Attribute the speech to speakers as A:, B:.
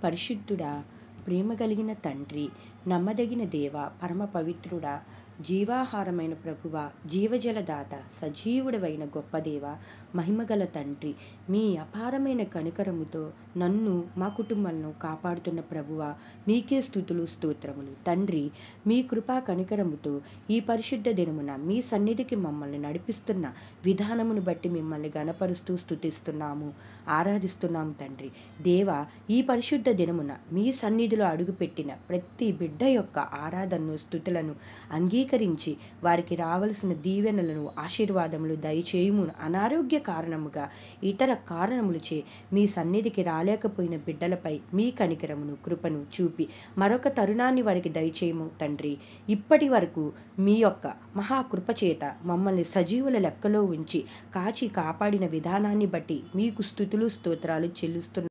A: పరిశుద్ధుడా, ప్రేమ కలిగిన తండ్రి, నమ్మదగిన దేవ, పరమ పవిత్రుడా, జీవాహారమైన ప్రభువ, జీవజలదాత, సజీవుడవైన గొప్ప దేవ, మహిమగల తండ్రి, మీ అపారమైన కనికరముతో నన్ను మా కుటుంబాలను కాపాడుతున్న ప్రభువ, మీకే స్తుతులు స్తోత్రములు. తండ్రి, మీ కృపా కనికరముతో ఈ పరిశుద్ధ దినమున మీ సన్నిధికి మమ్మల్ని నడిపిస్తున్న విధానమును బట్టి మిమ్మల్ని గణపరుస్తూ స్తుతిస్తున్నాము, ఆరాధిస్తున్నాము. తండ్రి దేవ, ఈ పరిశుద్ధ దినమున మీ సన్నిధిలో అడుగుపెట్టిన ప్రతి బిడ్డ యొక్క ఆరాధనను, స్తుతులను అంగీకరించి వారికి రావలసిన దీవెనలను, ఆశీర్వాదములు దయచేయుము. అనారోగ్య కారణముగా, ఇతర కారణములచే మీ సన్నిధికి రాలేకపోయిన బిడ్డలపై మీ కనికరమును, కృపను చూపి మరొక తరుణాన్ని వారికి దయచేయము తండ్రి. ఇప్పటి వరకు మీ యొక్క మహాకృప చేత మమ్మల్ని సజీవుల లెక్కలో ఉంచి కాచి కాపాడిన విధానాన్ని బట్టి మీకు స్తుతులు స్తోత్రాలు చెల్లిస్తున్నాము.